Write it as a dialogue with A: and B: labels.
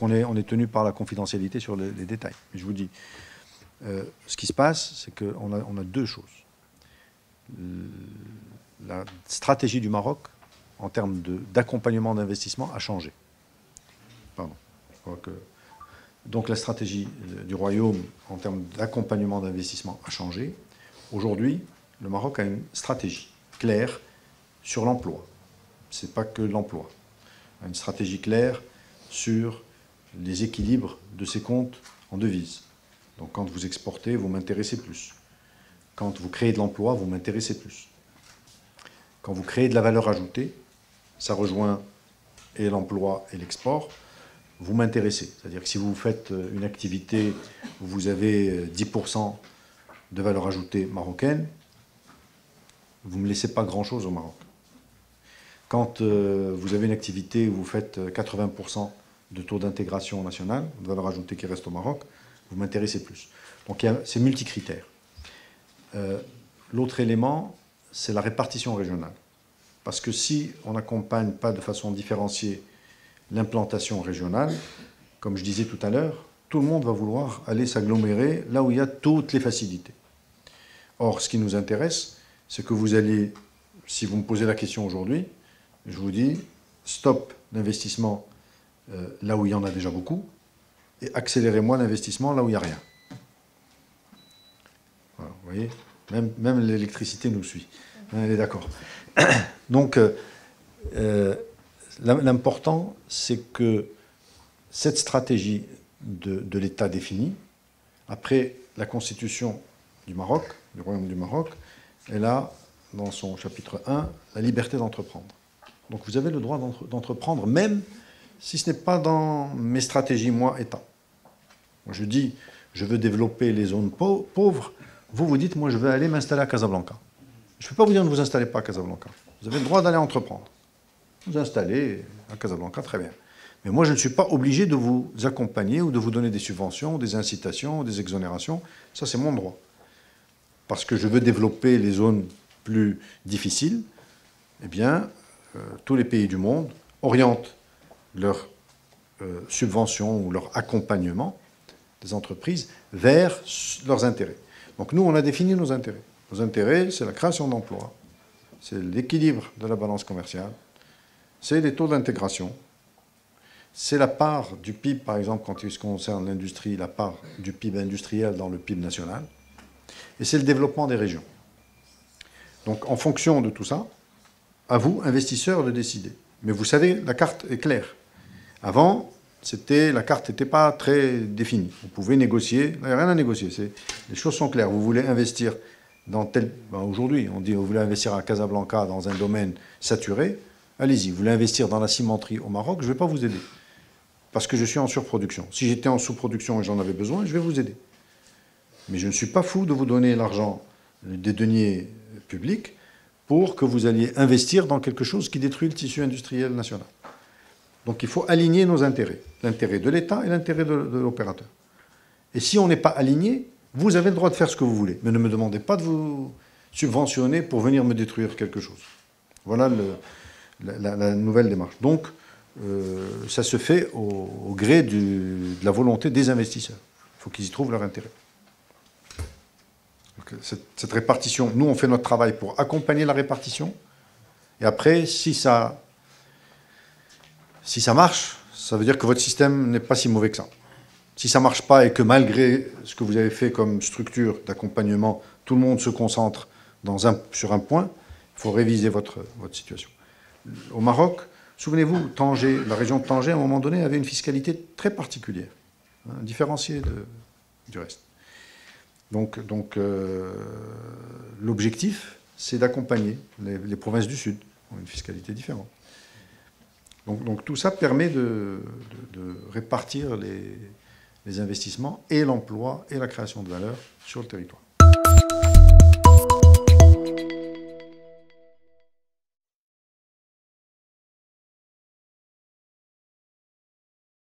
A: on est tenu par la confidentialité sur les détails. Mais je vous dis, ce qui se passe, c'est qu'on a deux choses. La stratégie du Maroc, en termes d'accompagnement d'investissement, a changé. Pardon. Je crois que... Donc la stratégie du Royaume, en termes d'accompagnement d'investissement, a changé. Aujourd'hui, le Maroc a une stratégie claire sur l'emploi. Ce n'est pas que l'emploi. Il a une stratégie claire sur les équilibres de ses comptes en devises. Donc quand vous exportez, vous m'intéressez plus. Quand vous créez de l'emploi, vous m'intéressez plus. Quand vous créez de la valeur ajoutée, ça rejoint et l'emploi et l'export, vous m'intéressez. C'est-à-dire que si vous faites une activité où vous avez 10% de valeur ajoutée marocaine, vous ne me laissez pas grand-chose au Maroc. Quand vous avez une activité où vous faites 80% de taux d'intégration nationale, de valeur ajoutée qui reste au Maroc, vous m'intéressez plus. Donc c'est multicritère. L'autre élément, c'est la répartition régionale. Parce que si on n'accompagne pas de façon différenciée l'implantation régionale, comme je disais tout à l'heure, tout le monde va vouloir aller s'agglomérer là où il y a toutes les facilités. Or, ce qui nous intéresse, c'est que vous allez, si vous me posez la question aujourd'hui, je vous dis, stop l'investissement là où il y en a déjà beaucoup, et accélérez-moi l'investissement là où il n'y a rien. Voilà, vous voyez, même l'électricité nous suit. Elle est d'accord. Donc, l'important, c'est que cette stratégie de l'État définie, après la Constitution du Maroc, du Royaume du Maroc, elle a, dans son chapitre 1, la liberté d'entreprendre. Donc vous avez le droit d'entreprendre, même si ce n'est pas dans mes stratégies, moi, État. Moi, je dis, je veux développer les zones pauvres. Vous dites, moi, je veux aller m'installer à Casablanca. Je ne peux pas vous dire ne vous installez pas à Casablanca. Vous avez le droit d'aller entreprendre. Vous installez à Casablanca, très bien. Mais moi, je ne suis pas obligé de vous accompagner ou de vous donner des subventions, des incitations, des exonérations. Ça, c'est mon droit. Parce que je veux développer les zones plus difficiles, eh bien, tous les pays du monde orientent leurs subventions ou leur accompagnement des entreprises vers leurs intérêts. Donc nous, on a défini nos intérêts. Nos intérêts, c'est la création d'emplois, c'est l'équilibre de la balance commerciale, c'est les taux d'intégration, c'est la part du PIB, par exemple, quand il concerne l'industrie, la part du PIB industriel dans le PIB national, et c'est le développement des régions. Donc en fonction de tout ça, à vous, investisseurs, de décider. Mais vous savez, la carte est claire. Avant, la carte n'était pas très définie. Vous pouvez négocier, il n'y a rien à négocier. Les choses sont claires. Vous voulez investir dans tel... aujourd'hui, on dit, vous voulez investir à Casablanca dans un domaine saturé, allez-y. Vous voulez investir dans la cimenterie au Maroc, je ne vais pas vous aider. Parce que je suis en surproduction. Si j'étais en sous-production et j'en avais besoin, je vais vous aider. Mais je ne suis pas fou de vous donner l'argent des deniers publics pour que vous alliez investir dans quelque chose qui détruit le tissu industriel national. Donc il faut aligner nos intérêts, l'intérêt de l'État et l'intérêt de l'opérateur. Et si on n'est pas aligné, vous avez le droit de faire ce que vous voulez, mais ne me demandez pas de vous subventionner pour venir me détruire quelque chose. Voilà la nouvelle démarche. Donc ça se fait au gré de la volonté des investisseurs. Il faut qu'ils y trouvent leur intérêt. Donc, cette répartition, nous on fait notre travail pour accompagner la répartition, et après, si ça marche, ça veut dire que votre système n'est pas si mauvais que ça. Si ça ne marche pas et que malgré ce que vous avez fait comme structure d'accompagnement, tout le monde se concentre sur un point, il faut réviser votre situation. Au Maroc, souvenez-vous, Tanger, la région de Tanger, à un moment donné, avait une fiscalité très particulière, différenciée du reste. Donc l'objectif, c'est d'accompagner les provinces du Sud, qui ont une fiscalité différente. Donc tout ça permet de répartir les investissements et l'emploi et la création de valeur sur le territoire.